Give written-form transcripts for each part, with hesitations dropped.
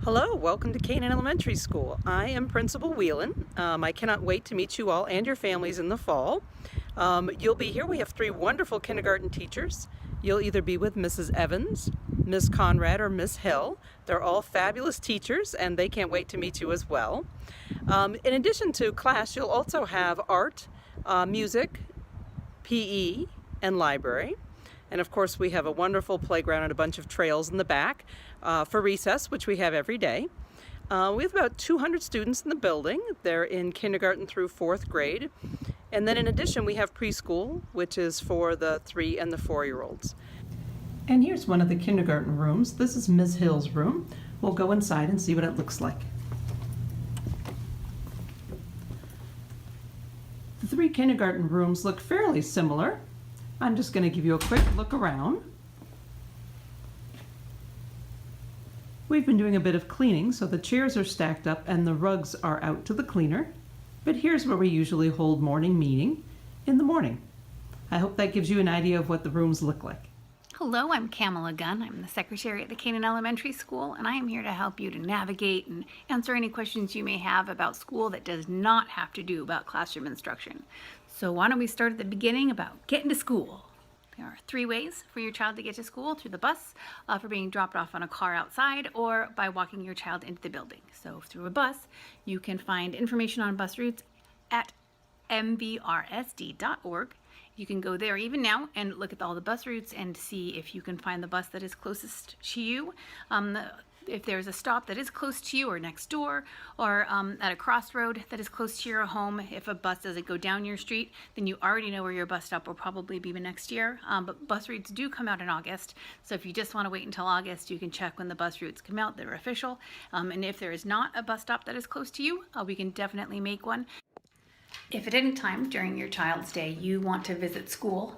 Hello, welcome to Canaan Elementary School. I am Principal Whelan. I cannot wait to meet you all and your families in the fall. You'll be here. We have three wonderful kindergarten teachers. You'll either be with Mrs. Evans, Miss Conrad, or Miss Hill. They're all fabulous teachers and they can't wait to meet you as well. In addition to class, you'll also have art, music, PE, and library. And of course, we have a wonderful playground and a bunch of trails in the back for recess, which we have every day. We have about 200 students in the building. They're in kindergarten through 4th grade. And then in addition, we have preschool, which is for the 3 and the 4-year-olds. And here's one of the kindergarten rooms. This is Ms. Hill's room. We'll go inside and see what it looks like. The 3 kindergarten rooms look fairly similar. I'm just going to give you a quick look around. We've been doing a bit of cleaning, so the chairs are stacked up and the rugs are out to the cleaner. But here's where we usually hold morning meeting in the morning. I hope that gives you an idea of what the rooms look like. Hello, I'm Kamala Gunn. I'm the secretary at the Canaan Elementary School, and I am here to help you to navigate and answer any questions you may have about school that does not have to do about classroom instruction. So why don't we start at the beginning about getting to school? There are 3 ways for your child to get to school: through the bus, for being dropped off on a car outside, or by walking your child into the building. So through a bus, you can find information on bus routes at mvrsd.org. You can go there even now and look at all the bus routes and see if you can find the bus that is closest to you. If there's a stop that is close to you or next door, or at a crossroad that is close to your home, if a bus doesn't go down your street, then you already know where your bus stop will probably be next year. But bus routes do come out in August, so if you just want to wait until August, you can check when the bus routes come out. They're official. And if there is not a bus stop that is close to you, we can definitely make one. If at any time during your child's day you want to visit school,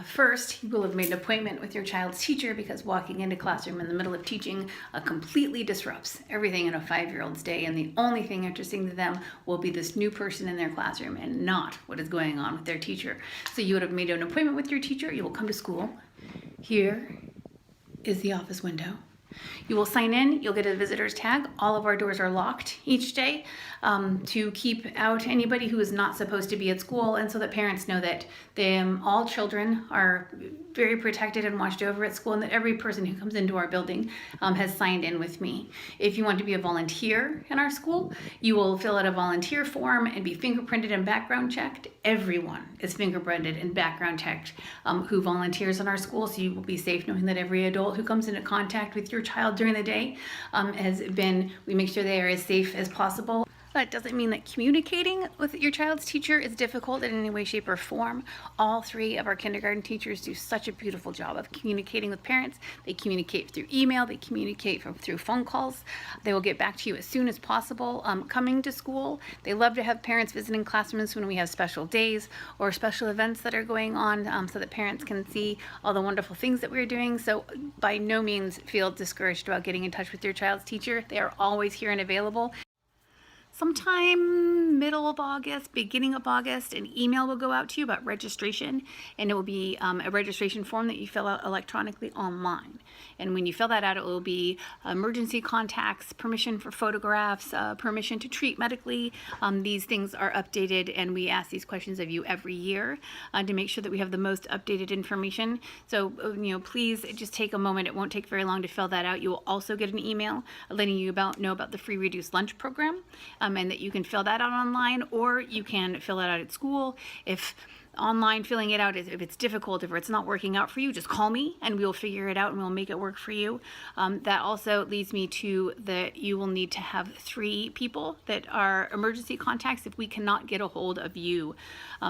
first you will have made an appointment with your child's teacher, because walking into classroom in the middle of teaching completely disrupts everything in a 5-year-old's day, and the only thing interesting to them will be this new person in their classroom and not what is going on with their teacher. So you would have made an appointment with your teacher. You will come to school. Here is the office window. You will sign in, you'll get a visitor's tag. All of our doors are locked each day to keep out anybody who is not supposed to be at school, and so that parents know that all children are very protected and watched over at school, and that every person who comes into our building has signed in with me. If you want to be a volunteer in our school, you will fill out a volunteer form and be fingerprinted and background checked. Everyone is fingerprinted and background checked who volunteers in our school, so you will be safe knowing that every adult who comes into contact with your child during the day we make sure they are as safe as possible. That doesn't mean that communicating with your child's teacher is difficult in any way, shape, or form. All 3 of our kindergarten teachers do such a beautiful job of communicating with parents. They communicate through email, they communicate through phone calls. They will get back to you as soon as possible. Coming to school, they love to have parents visiting classrooms when we have special days or special events that are going on, so that parents can see all the wonderful things that we're doing. So by no means feel discouraged about getting in touch with your child's teacher. They are always here and available. Sometime middle of August, beginning of August, an email will go out to you about registration, and it will be a registration form that you fill out electronically online. And when you fill that out, it will be emergency contacts, permission for photographs, permission to treat medically. These things are updated, and we ask these questions of you every year to make sure that we have the most updated information. So, please just take a moment. It won't take very long to fill that out. You will also get an email letting you know about the free reduced lunch program. And that you can fill that out online, or you can fill it out at school. If online filling it out, if it's difficult, if it's not working out for you, just call me and we'll figure it out and we'll make it work for you. That also leads me to that you will need to have 3 people that are emergency contacts if we cannot get a hold of you.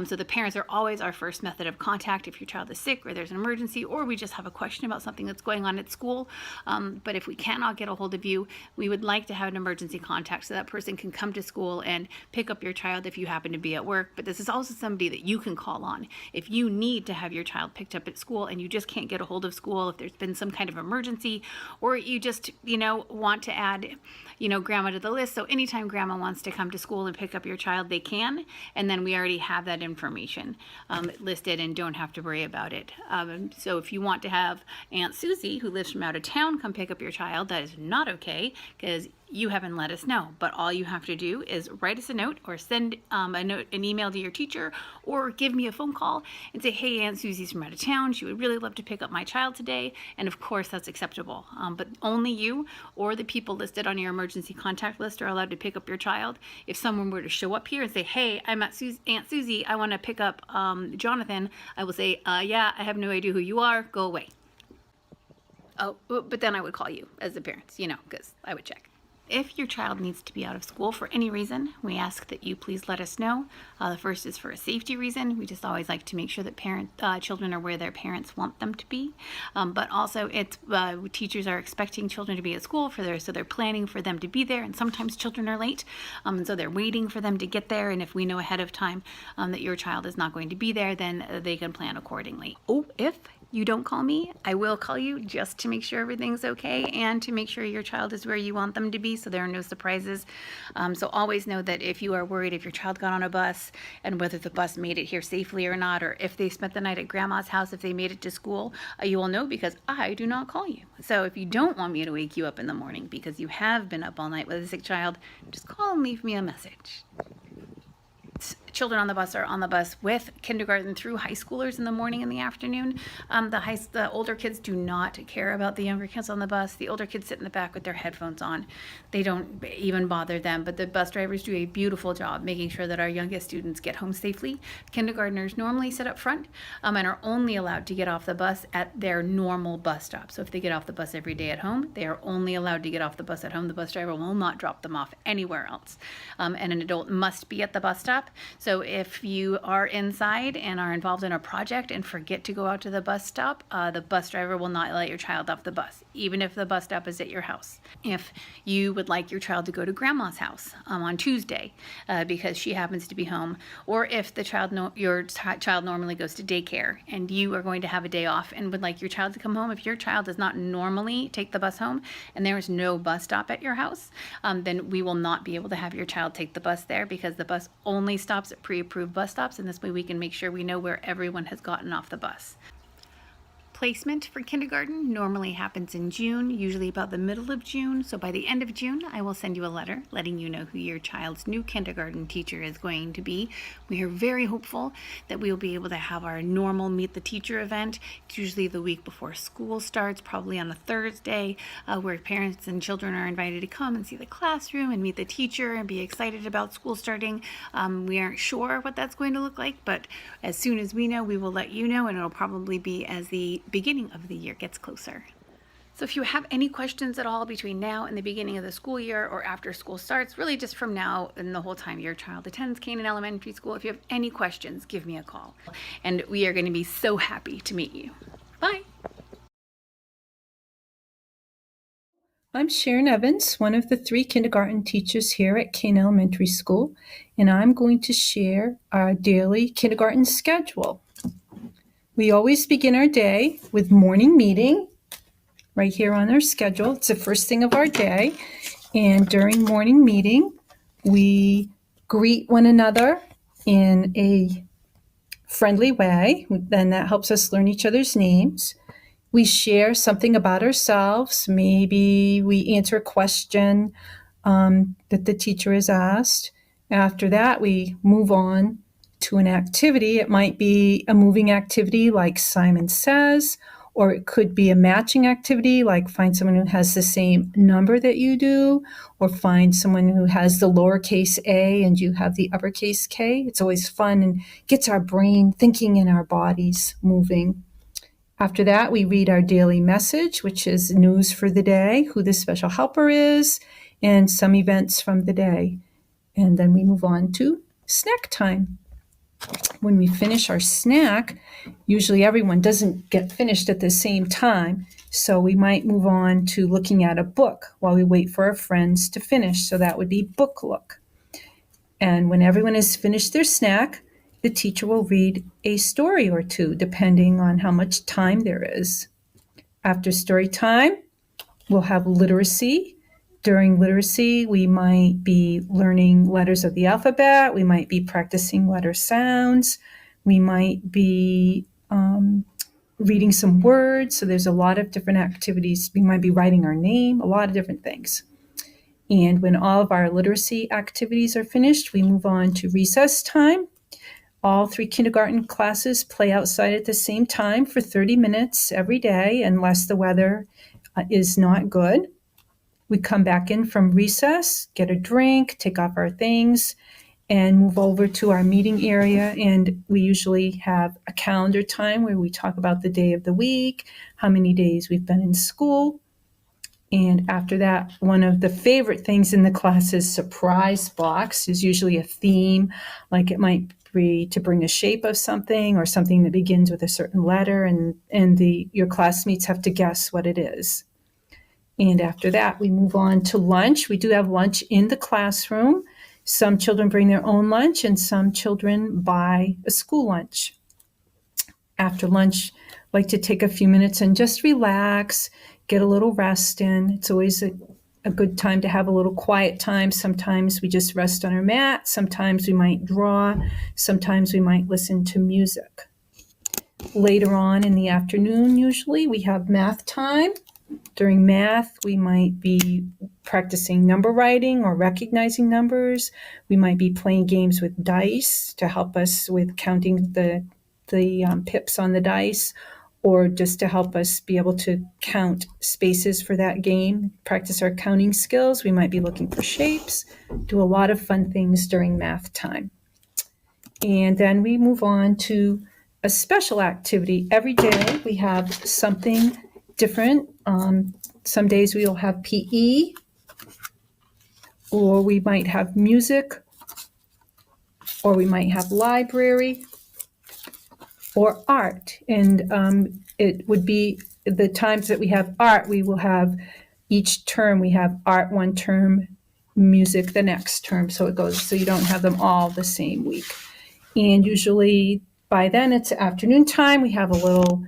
So the parents are always our first method of contact if your child is sick or there's an emergency, or we just have a question about something that's going on at school. But if we cannot get a hold of you, we would like to have an emergency contact so that person can come to school and pick up your child if you happen to be at work. But this is also somebody that you can call call on. If you need to have your child picked up at school and you just can't get a hold of school, if there's been some kind of emergency, or you just, want to add, grandma to the list. So anytime grandma wants to come to school and pick up your child, they can. And then we already have that information listed and don't have to worry about it. So if you want to have Aunt Susie, who lives from out of town, come pick up your child, that is not okay, because you haven't let us know. But all you have to do is write us a note or send an email to your teacher, or give me a phone call and say, hey, Aunt Susie's from out of town. She would really love to pick up my child today. And of course, that's acceptable. But only you or the people listed on your emergency contact list are allowed to pick up your child. If someone were to show up here and say, hey, I'm at Aunt Susie, I want to pick up Jonathan, I will say, yeah, I have no idea who you are. Go away. Oh, but then I would call you as the parents, because I would check. If your child needs to be out of school for any reason, we ask that you please let us know. The first is for a safety reason. We just always like to make sure that children are where their parents want them to be. But also, teachers are expecting children to be at school so they're planning for them to be there. And sometimes children are late, and so they're waiting for them to get there. And if we know ahead of time that your child is not going to be there, then they can plan accordingly. Oh, if you don't call me, I will call you just to make sure everything's okay and to make sure your child is where you want them to be, so there are no surprises. So always know that if you are worried if your child got on a bus and whether the bus made it here safely or not, or if they spent the night at grandma's house, if they made it to school, you will know because I do not call you. So if you don't want me to wake you up in the morning because you have been up all night with a sick child, just call and leave me a message. Children on the bus are on the bus with kindergarten through high schoolers in the morning and the afternoon. The older kids do not care about the younger kids on the bus. The older kids sit in the back with their headphones on. They don't even bother them, but the bus drivers do a beautiful job making sure that our youngest students get home safely. Kindergartners normally sit up front and are only allowed to get off the bus at their normal bus stop. So if they get off the bus every day at home, they are only allowed to get off the bus at home. The bus driver will not drop them off anywhere else. And an adult must be at the bus stop. So if you are inside and are involved in a project and forget to go out to the bus stop, the bus driver will not let your child off the bus, even if the bus stop is at your house. If you would like your child to go to grandma's house on Tuesday because she happens to be home, or if your child normally goes to daycare and you are going to have a day off and would like your child to come home, if your child does not normally take the bus home and there is no bus stop at your house, then we will not be able to have your child take the bus there, because the bus only stops at pre-approved bus stops, and this way we can make sure we know where everyone has gotten off the bus. Placement for kindergarten normally happens in June, usually about the middle of June. So by the end of June, I will send you a letter letting you know who your child's new kindergarten teacher is going to be. We are very hopeful that we will be able to have our normal Meet the Teacher event. It's usually the week before school starts, probably on a Thursday, where parents and children are invited to come and see the classroom and meet the teacher and be excited about school starting. We aren't sure what that's going to look like, but as soon as we know, we will let you know, and it'll probably be as the beginning of the year gets closer. So if you have any questions at all between now and the beginning of the school year, or after school starts, really just from now and the whole time your child attends Canaan Elementary School, if you have any questions, give me a call. And we are going to be so happy to meet you. Bye. I'm Sharon Evans, one of the 3 kindergarten teachers here at Canaan Elementary School, and I'm going to share our daily kindergarten schedule. We always begin our day with morning meeting right here on our schedule. It's the first thing of our day. And during morning meeting, we greet one another in a friendly way. Then that helps us learn each other's names. We share something about ourselves. Maybe we answer a question that the teacher has asked. After that, we move on to an activity. It might be a moving activity like Simon Says, or it could be a matching activity like find someone who has the same number that you do, or find someone who has the lowercase a and you have the uppercase K. It's always fun and gets our brain thinking and our bodies moving. After that, we read our daily message, which is news for the day, who the special helper is, and some events from the day. And then we move on to snack time. When we finish our snack, usually everyone doesn't get finished at the same time, so we might move on to looking at a book while we wait for our friends to finish. So that would be book look. And when everyone has finished their snack, the teacher will read a story or two, depending on how much time there is. After story time, we'll have literacy. During literacy, we might be learning letters of the alphabet. We might be practicing letter sounds. We might be reading some words. So there's a lot of different activities. We might be writing our name, a lot of different things. And when all of our literacy activities are finished, we move on to recess time. All 3 kindergarten classes play outside at the same time for 30 minutes every day, unless the weather is not good. We come back in from recess, get a drink, take off our things, and move over to our meeting area. And we usually have a calendar time where we talk about the day of the week, how many days we've been in school. And after that, one of the favorite things in the class is surprise box. Is usually a theme, like it might be to bring a shape of something or something that begins with a certain letter, and your classmates have to guess what it is. And after that, we move on to lunch. We do have lunch in the classroom. Some children bring their own lunch, and some children buy a school lunch. After lunch, I like to take a few minutes and just relax, get a little rest in. It's always a good time to have a little quiet time. Sometimes we just rest on our mat. Sometimes we might draw. Sometimes we might listen to music. Later on in the afternoon, usually, we have math time. During math, we might be practicing number writing or recognizing numbers. We might be playing games with dice to help us with counting the pips on the dice, or just to help us be able to count spaces for that game, practice our counting skills. We might be looking for shapes, do a lot of fun things during math time. And then we move on to a special activity. Every day we have something different. Some days we'll have PE, or we might have music, or we might have library, or art. And it would be the times that we have art, we will have each term, we have art one term, music the next term. So it goes, so you don't have them all the same week. And usually by then it's afternoon time. We have a little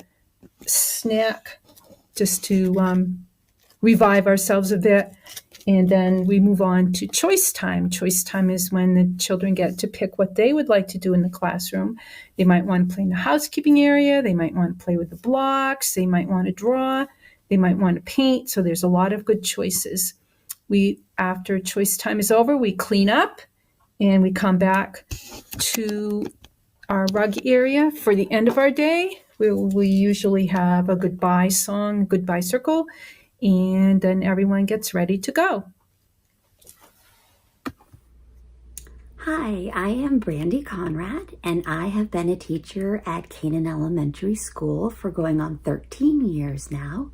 snack just to revive ourselves a bit. And then we move on to choice time. Choice time is when the children get to pick what they would like to do in the classroom. They might want to play in the housekeeping area. They might want to play with the blocks. They might want to draw. They might want to paint. So there's a lot of good choices. After choice time is over, we clean up and we come back to our rug area for the end of our day. We usually have a goodbye song, goodbye circle, and then everyone gets ready to go. Hi, I am Brandy Conrad, and I have been a teacher at Canaan Elementary School for going on 13 years now.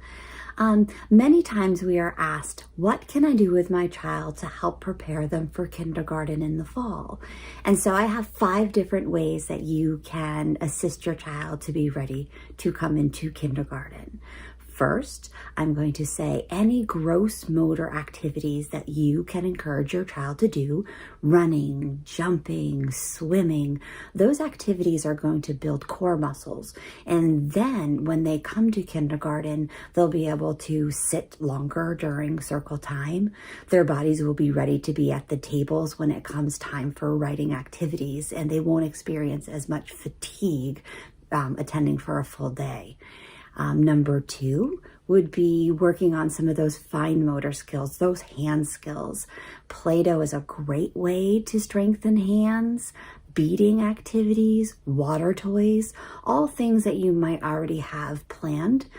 Many times we are asked, what can I do with my child to help prepare them for kindergarten in the fall? And so I have 5 different ways that you can assist your child to be ready to come into kindergarten. First, I'm going to say any gross motor activities that you can encourage your child to do, running, jumping, swimming, those activities are going to build core muscles. And then when they come to kindergarten, they'll be able to sit longer during circle time. Their bodies will be ready to be at the tables when it comes time for writing activities, and they won't experience as much fatigue attending for a full day. Number 2 would be working on some of those fine motor skills, those hand skills. Play-Doh is a great way to strengthen hands, beading activities, water toys, all things that you might already have planned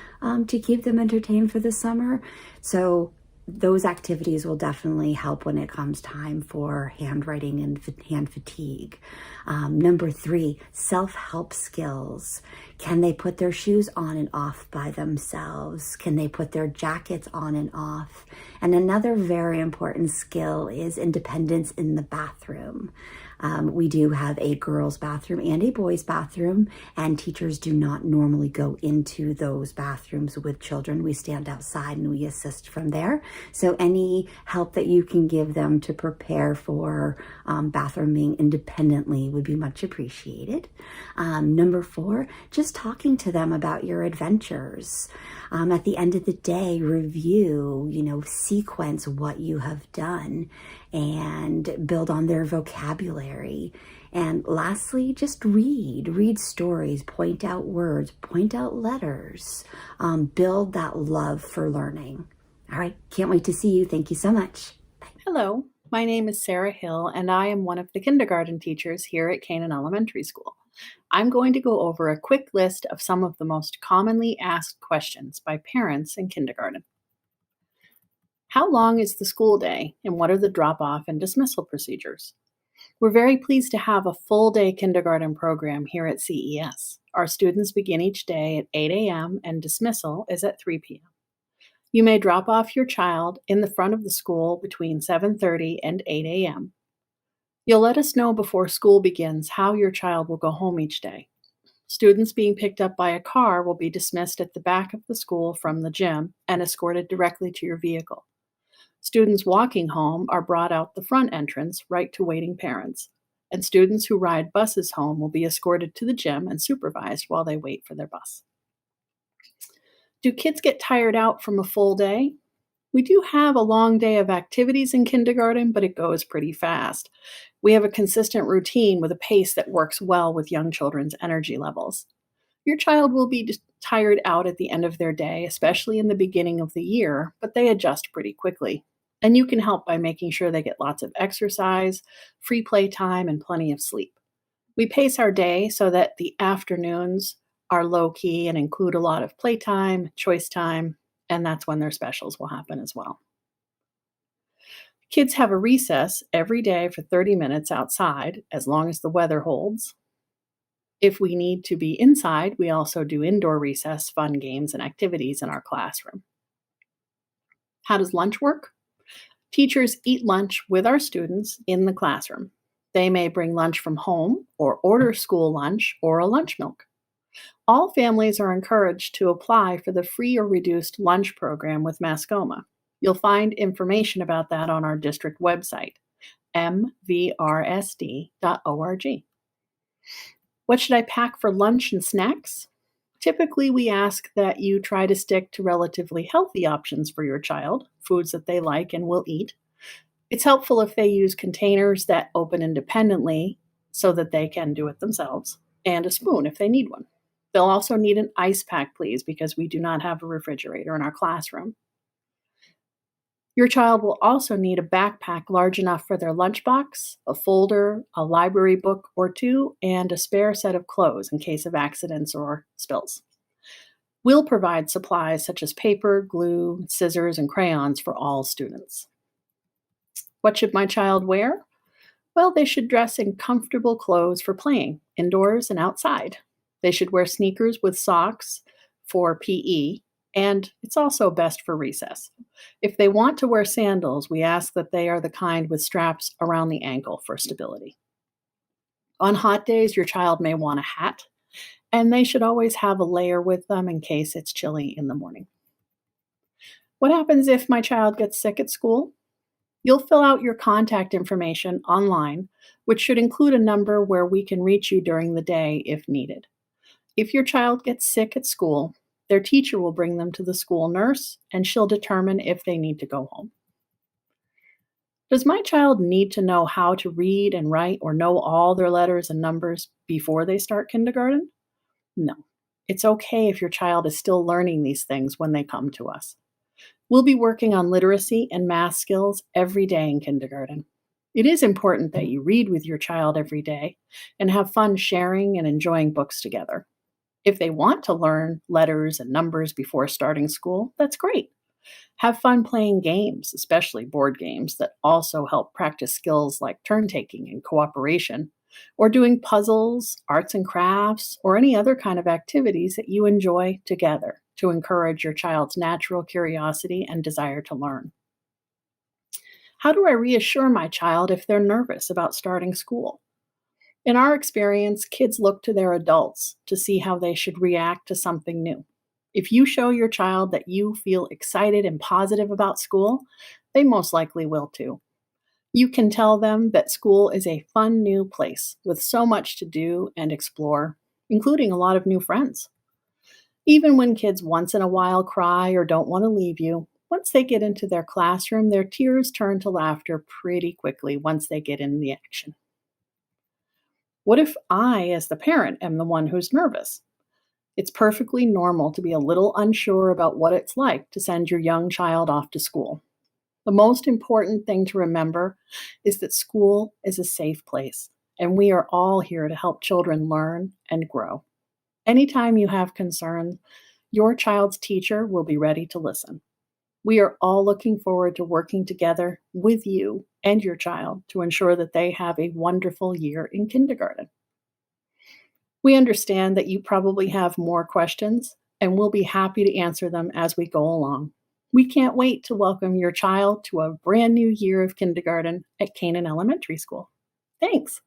to keep them entertained for the summer. So those activities will definitely help when it comes time for handwriting and hand fatigue. Number 3, self-help skills. Can they put their shoes on and off by themselves? Can they put their jackets on and off? And another very important skill is independence in the bathroom. We do have a girls' bathroom and a boys' bathroom, and teachers do not normally go into those bathrooms with children. We stand outside and we assist from there. So any help that you can give them to prepare for bathrooming independently would be much appreciated. Number 4, just talking to them about your adventures. At the end of the day, review, sequence what you have done and build on their vocabulary. And lastly, just read stories, point out words, point out letters, build that love for learning. All right, can't wait to see you. Thank you so much. Bye. Hello, my name is Sarah Hill, and I am one of the kindergarten teachers here at Canaan Elementary School. I'm going to go over a quick list of some of the most commonly asked questions by parents in kindergarten. How long is the school day, and what are the drop-off and dismissal procedures? We're very pleased to have a full-day kindergarten program here at CES. Our students begin each day at 8 a.m. and dismissal is at 3 p.m. You may drop off your child in the front of the school between 7:30 and 8 a.m. You'll let us know before school begins how your child will go home each day. Students being picked up by a car will be dismissed at the back of the school from the gym and escorted directly to your vehicle. Students walking home are brought out the front entrance right to waiting parents, and students who ride buses home will be escorted to the gym and supervised while they wait for their bus. Do kids get tired out from a full day? We do have a long day of activities in kindergarten, but it goes pretty fast. We have a consistent routine with a pace that works well with young children's energy levels. Your child will be tired out at the end of their day, especially in the beginning of the year, but they adjust pretty quickly. And you can help by making sure they get lots of exercise, free play time, and plenty of sleep. We pace our day so that the afternoons are low-key and include a lot of playtime, choice time, and that's when their specials will happen as well. Kids have a recess every day for 30 minutes outside, as long as the weather holds. If we need to be inside, we also do indoor recess, fun games, and activities in our classroom. How does lunch work? Teachers eat lunch with our students in the classroom. They may bring lunch from home or order school lunch or a lunch milk. All families are encouraged to apply for the free or reduced lunch program with Mascoma. You'll find information about that on our district website, mvrsd.org. What should I pack for lunch and snacks? Typically, we ask that you try to stick to relatively healthy options for your child, foods that they like and will eat. It's helpful if they use containers that open independently so that they can do it themselves, and a spoon if they need one. They'll also need an ice pack, please, because we do not have a refrigerator in our classroom. Your child will also need a backpack large enough for their lunchbox, a folder, a library book or two, and a spare set of clothes in case of accidents or spills. We'll provide supplies such as paper, glue, scissors, and crayons for all students. What should my child wear? Well, they should dress in comfortable clothes for playing, indoors and outside. They should wear sneakers with socks for PE, and it's also best for recess. If they want to wear sandals, we ask that they are the kind with straps around the ankle for stability. On hot days, your child may want a hat, and they should always have a layer with them in case it's chilly in the morning. What happens if my child gets sick at school? You'll fill out your contact information online, which should include a number where we can reach you during the day if needed. If your child gets sick at school, their teacher will bring them to the school nurse, and she'll determine if they need to go home. Does my child need to know how to read and write or know all their letters and numbers before they start kindergarten? No. It's okay if your child is still learning these things when they come to us. We'll be working on literacy and math skills every day in kindergarten. It is important that you read with your child every day and have fun sharing and enjoying books together. If they want to learn letters and numbers before starting school, that's great. Have fun playing games, especially board games, that also help practice skills like turn taking and cooperation, or doing puzzles, arts and crafts, or any other kind of activities that you enjoy together to encourage your child's natural curiosity and desire to learn. How do I reassure my child if they're nervous about starting school? In our experience, kids look to their adults to see how they should react to something new. If you show your child that you feel excited and positive about school, they most likely will too. You can tell them that school is a fun new place with so much to do and explore, including a lot of new friends. Even when kids once in a while cry or don't want to leave you, once they get into their classroom, their tears turn to laughter pretty quickly once they get in the action. What if I, as the parent, am the one who's nervous? It's perfectly normal to be a little unsure about what it's like to send your young child off to school. The most important thing to remember is that school is a safe place, and we are all here to help children learn and grow. Anytime you have concerns, your child's teacher will be ready to listen. We are all looking forward to working together with you and your child to ensure that they have a wonderful year in kindergarten. We understand that you probably have more questions, and we'll be happy to answer them as we go along. We can't wait to welcome your child to a brand new year of kindergarten at Canaan Elementary School. Thanks.